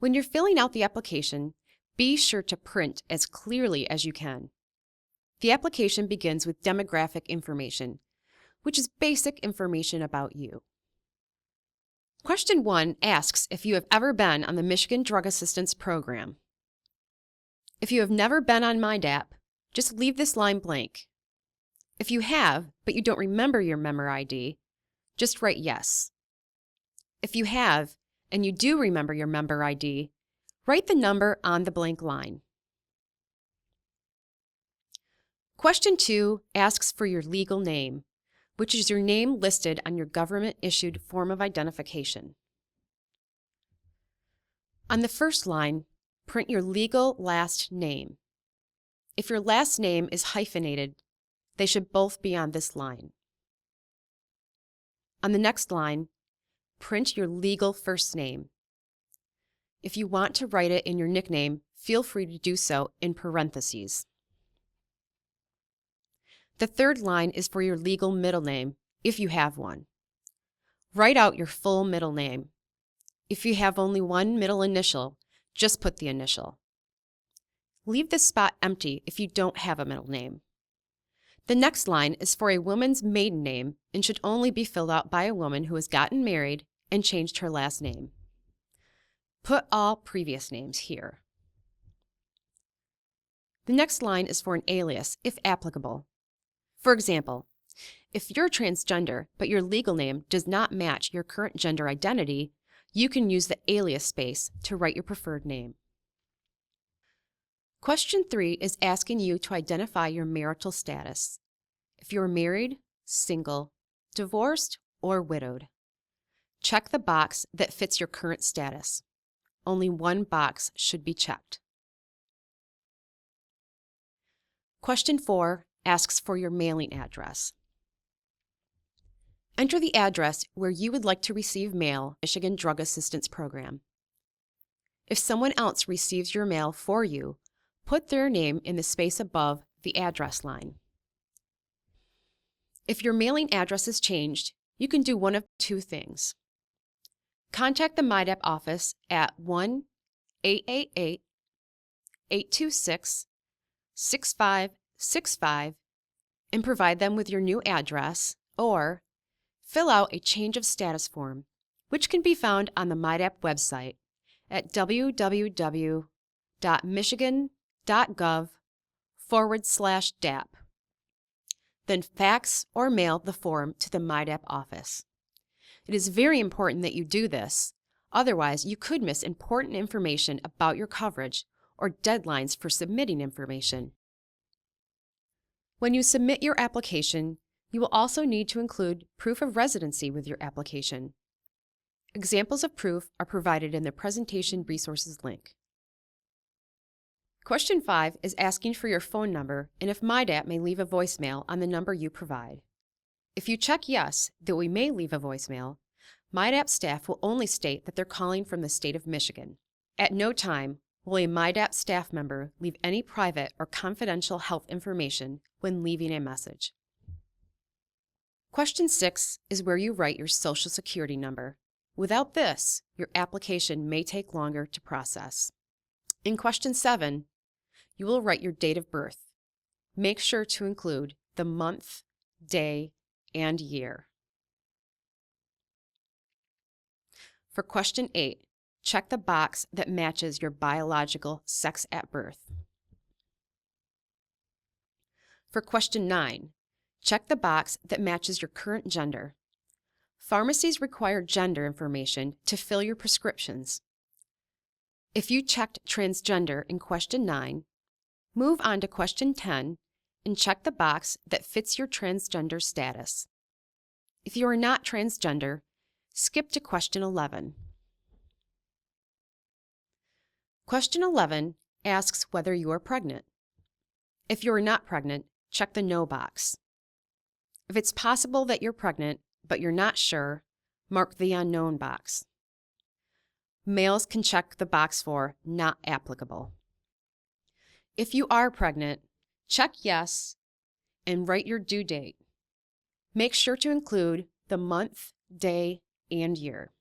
When you're filling out the application, be sure to print as clearly as you can. The application begins with demographic information, which is basic information about you. Question 1 asks if you have ever been on the Michigan Drug Assistance Program. If you have never been on MiDAP, just leave this line blank. If you have, but you don't remember your member ID, just write yes. If you have, and you do remember your member ID, write the number on the blank line. Question 2 asks for your legal name, which is your name listed on your government-issued form of identification. On the first line, print your legal last name. If your last name is hyphenated, they should both be on this line. On the next line, print your legal first name. If you want to write it in your nickname, feel free to do so in parentheses. The third line is for your legal middle name, if you have one. Write out your full middle name. If you have only one middle initial, just put the initial. Leave this spot empty if you don't have a middle name. The next line is for a woman's maiden name and should only be filled out by a woman who has gotten married and changed her last name. Put all previous names here. The next line is for an alias, if applicable. For example, if you're transgender but your legal name does not match your current gender identity, you can use the alias space to write your preferred name. Question 3 is asking you to identify your marital status. If you're married, single, divorced, or widowed. Check the box that fits your current status. Only one box should be checked. Question 4 asks for your mailing address. Enter the address where you would like to receive mail, Michigan Drug Assistance Program. If someone else receives your mail for you, put their name in the space above the address line. If your mailing address is changed, you can do one of two things. Contact the MiDAP office at 1-888-826-6565 and provide them with your new address, or fill out a change of status form, which can be found on the MiDAP website at www.michigan.gov/DAP. Then fax or mail the form to the MiDAP office. It is very important that you do this, otherwise you could miss important information about your coverage or deadlines for submitting information. When you submit your application, you will also need to include proof of residency with your application. Examples of proof are provided in the presentation resources link. Question 5 is asking for your phone number and if MiDAP may leave a voicemail on the number you provide. If you check yes, that we may leave a voicemail, MiDAP staff will only state that they're calling from the state of Michigan. At no time will a MiDAP staff member leave any private or confidential health information when leaving a message. Question 6 is where you write your Social Security number. Without this, your application may take longer to process. In question 7, you will write your date of birth. Make sure to include the month, day, and year. For question 8, check the box that matches your biological sex at birth. For question 9, check the box that matches your current gender. Pharmacies require gender information to fill your prescriptions. If you checked transgender in question 9, move on to question 10 and check the box that fits your transgender status. If you are not transgender, skip to question 11. Question 11 asks whether you are pregnant. If you are not pregnant, check the no box. If it's possible that you're pregnant, but you're not sure, mark the unknown box. Males can check the box for not applicable. If you are pregnant, check yes and write your due date. Make sure to include the month, day, and year.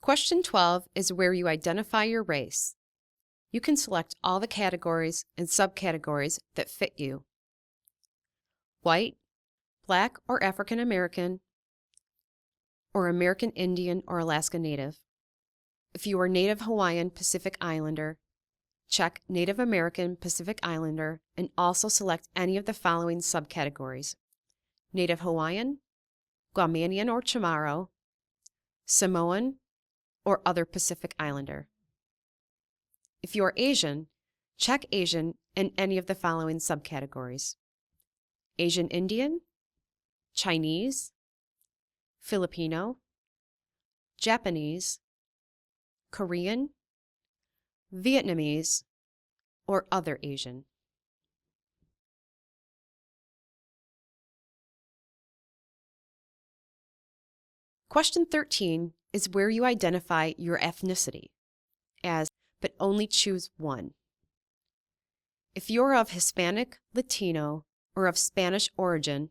Question 12 is where you identify your race. You can select all the categories and subcategories that fit you. White, Black or African American, or American Indian or Alaska Native. If you are Native Hawaiian Pacific Islander, check Native American Pacific Islander and also select any of the following subcategories: Native Hawaiian, Guamanian or Chamorro, Samoan, or other Pacific Islander. If you are Asian, check Asian in any of the following subcategories: Asian Indian, Chinese, Filipino, Japanese, Korean, Vietnamese, or other Asian. Question 13 is where you identify your ethnicity as, but only choose one. If you're of Hispanic, Latino, or of Spanish origin,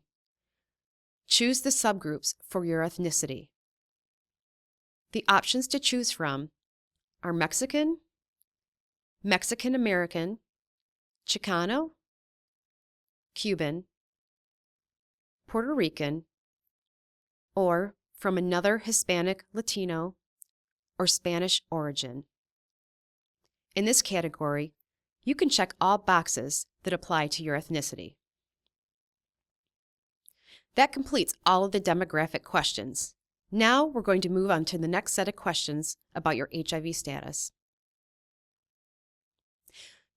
choose the subgroups for your ethnicity. The options to choose from are Mexican, Mexican American, Chicano, Cuban, Puerto Rican, or from another Hispanic, Latino, or Spanish origin. In this category, you can check all boxes that apply to your ethnicity. That completes all of the demographic questions. Now we're going to move on to the next set of questions about your HIV status.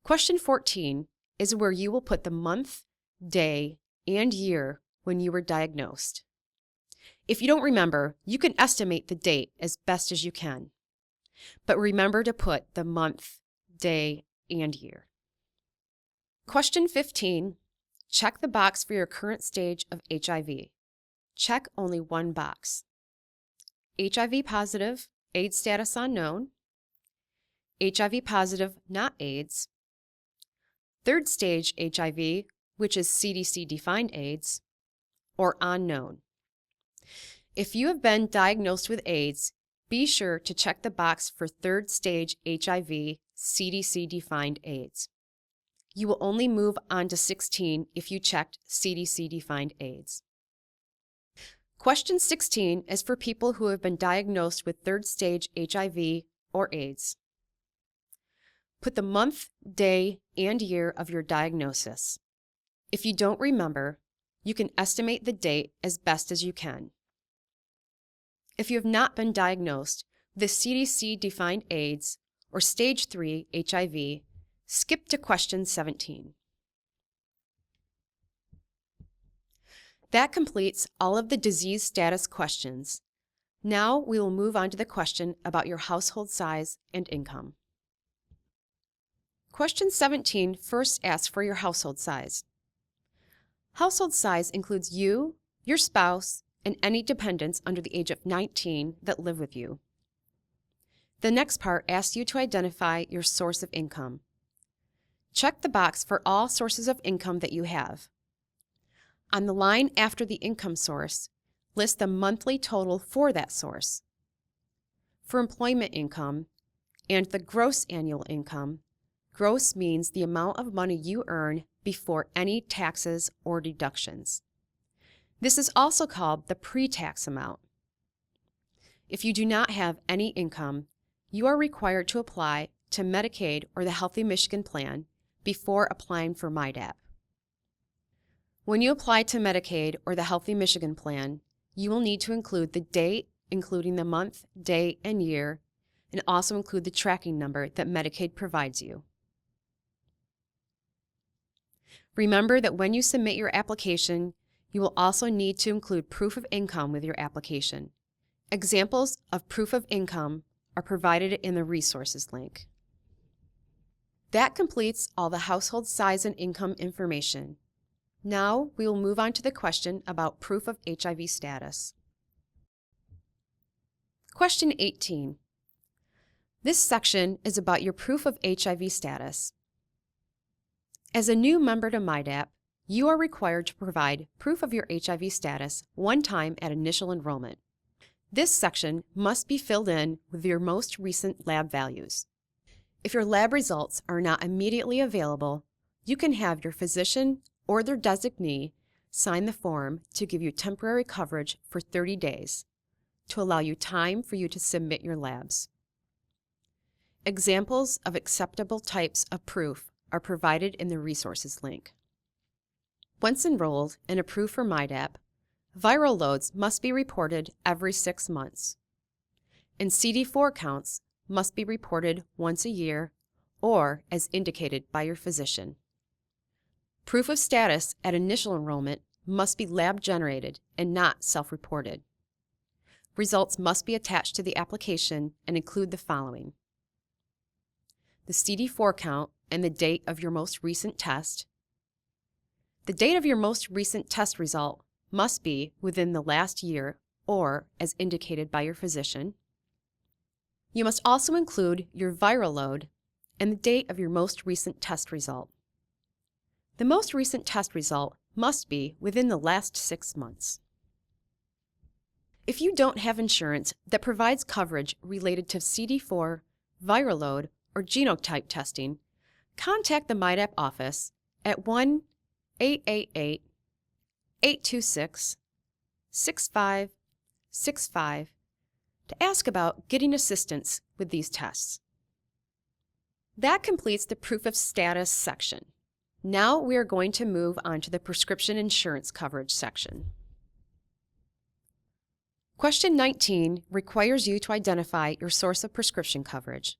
Question 14 is where you will put the month, day, and year when you were diagnosed. If you don't remember, you can estimate the date as best as you can. But remember to put the month, day, and year. Question 15, check the box for your current stage of HIV. Check only one box: HIV positive, AIDS status unknown, HIV positive, not AIDS, third stage HIV, which is CDC-defined AIDS, or unknown. If you have been diagnosed with AIDS, be sure to check the box for third stage HIV, CDC-defined AIDS. You will only move on to 16 if you checked CDC-defined AIDS. Question 16 is for people who have been diagnosed with third stage HIV or AIDS. Put the month, day, and year of your diagnosis. If you don't remember, you can estimate the date as best as you can. If you have not been diagnosed with CDC-defined AIDS or stage 3 HIV, skip to question 17. That completes all of the disease status questions. Now we will move on to the question about your household size and income. Question 17 first asks for your household size. Household size includes you, your spouse, and any dependents under the age of 19 that live with you. The next part asks you to identify your source of income. Check the box for all sources of income that you have. On the line after the income source, list the monthly total for that source. For employment income and the gross annual income, gross means the amount of money you earn before any taxes or deductions. This is also called the pre-tax amount. If you do not have any income, you are required to apply to Medicaid or the Healthy Michigan Plan before applying for MiDAP. When you apply to Medicaid or the Healthy Michigan Plan, you will need to include the date, including the month, day, and year, and also include the tracking number that Medicaid provides you. Remember that when you submit your application, you will also need to include proof of income with your application. Examples of proof of income are provided in the resources link. That completes all the household size and income information. Now we will move on to the question about proof of HIV status. Question 18. This section is about your proof of HIV status. As a new member to MiDAP, you are required to provide proof of your HIV status one time at initial enrollment. This section must be filled in with your most recent lab values. If your lab results are not immediately available, you can have your physician or their designee sign the form to give you temporary coverage for 30 days to allow you time for you to submit your labs. Examples of acceptable types of proof are provided in the resources link. Once enrolled and approved for MiDAP, viral loads must be reported every 6 months, and CD4 counts must be reported once a year or as indicated by your physician. Proof of status at initial enrollment must be lab-generated and not self-reported. Results must be attached to the application and include the following: the CD4 count and the date of your most recent test. The date of your most recent test result must be within the last year or as indicated by your physician. You must also include your viral load and the date of your most recent test result. The most recent test result must be within the last 6 months. If you don't have insurance that provides coverage related to CD4, viral load, or genotype testing, contact the MiDAP office at 1-888-826-6565 to ask about getting assistance with these tests. That completes the proof of status section. Now we are going to move on to the prescription insurance coverage section. Question 19 requires you to identify your source of prescription coverage.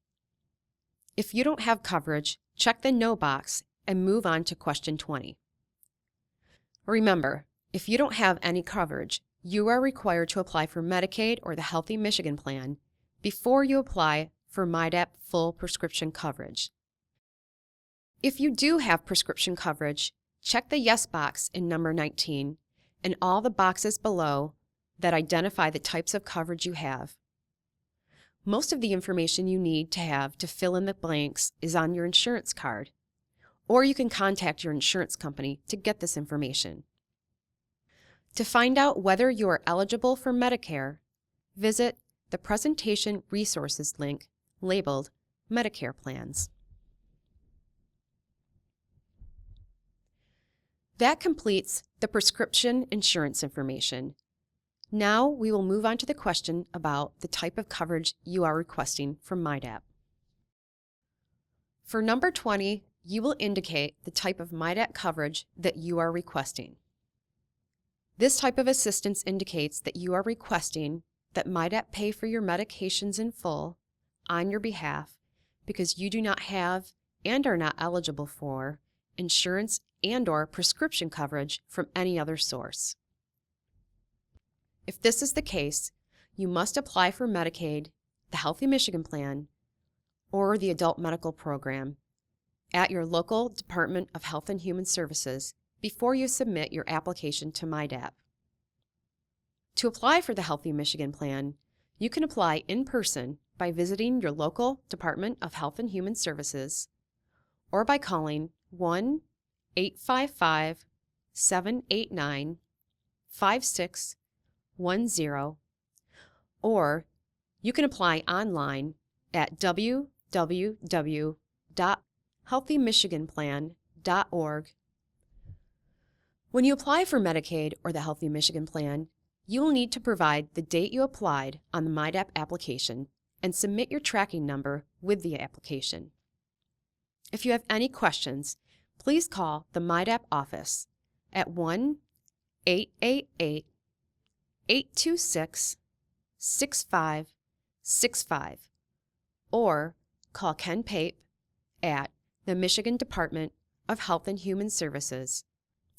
If you don't have coverage, check the No box and move on to question 20. Remember, if you don't have any coverage, you are required to apply for Medicaid or the Healthy Michigan Plan before you apply for MiDAP full prescription coverage. If you do have prescription coverage, check the Yes box in number 19 and all the boxes below that identify the types of coverage you have. Most of the information you need to have to fill in the blanks is on your insurance card, or you can contact your insurance company to get this information. To find out whether you are eligible for Medicare, visit the Presentation Resources link labeled Medicare Plans. That completes the prescription insurance information. Now we will move on to the question about the type of coverage you are requesting from MiDAP. For number 20, you will indicate the type of MiDAP coverage that you are requesting. This type of assistance indicates that you are requesting that MiDAP pay for your medications in full on your behalf because you do not have and are not eligible for insurance and/or prescription coverage from any other source. If this is the case, you must apply for Medicaid, the Healthy Michigan Plan, or the Adult Medical Program at your local Department of Health and Human Services before you submit your application to MiDAP. To apply for the Healthy Michigan Plan, you can apply in person by visiting your local Department of Health and Human Services or by calling 1-855-789-5610, or you can apply online at www.healthymichiganplan.org. When you apply for Medicaid or the Healthy Michigan Plan, you will need to provide the date you applied on the MiDAP application and submit your tracking number with the application. If you have any questions, please call the MiDAP office at 1-888-826-6565 or call Ken Pape at the Michigan Department of Health and Human Services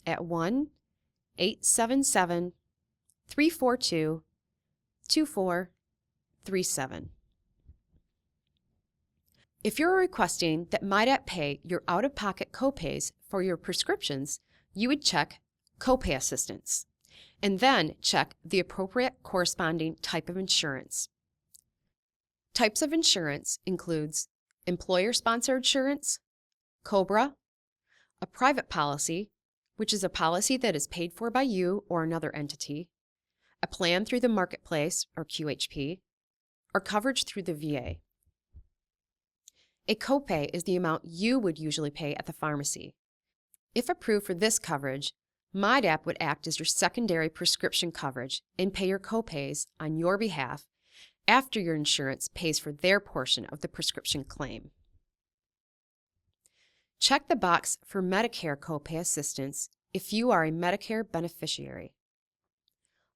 at 1-877-342-2437. If you're requesting that MiDAP pay your out-of-pocket copays for your prescriptions, you would check Copay Assistance and then check the appropriate corresponding type of insurance. Types of insurance includes employer-sponsored insurance, COBRA, a private policy, which is a policy that is paid for by you or another entity, a plan through the Marketplace or QHP, or coverage through the VA. A copay is the amount you would usually pay at the pharmacy. If approved for this coverage, MiDAP would act as your secondary prescription coverage and pay your copays on your behalf after your insurance pays for their portion of the prescription claim. Check the box for Medicare copay assistance if you are a Medicare beneficiary.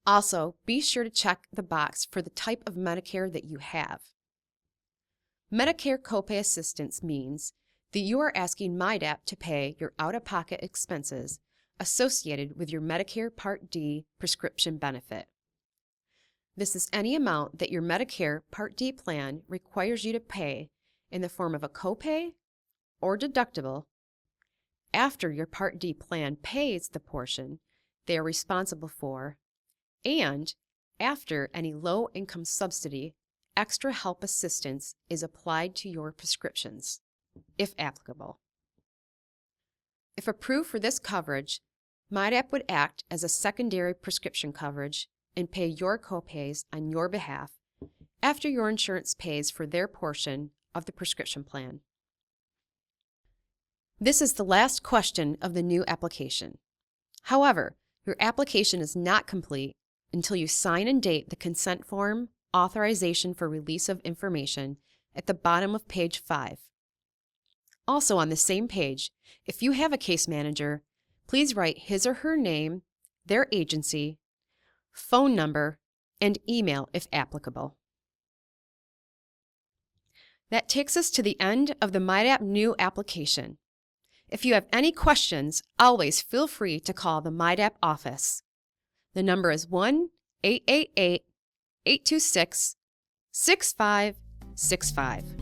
Also, be sure to check the box for the type of Medicare that you have. Medicare copay assistance means that you are asking MiDAP to pay your out-of-pocket expenses associated with your Medicare Part D prescription benefit. This is any amount that your Medicare Part D plan requires you to pay in the form of a copay or deductible after your Part D plan pays the portion they are responsible for, and after any low-income subsidy, extra help assistance is applied to your prescriptions, if applicable. If approved for this coverage, MiDAP would act as a secondary prescription coverage and pay your copays on your behalf after your insurance pays for their portion of the prescription plan. This is the last question of the new application. However, your application is not complete until you sign and date the consent form authorization for release of information at the bottom of page 5. Also on the same page, if you have a case manager, please write his or her name, their agency, phone number, and email if applicable. That takes us to the end of the MiDAP new application. If you have any questions, always feel free to call the MiDAP office. The number is 1-888-826-6565.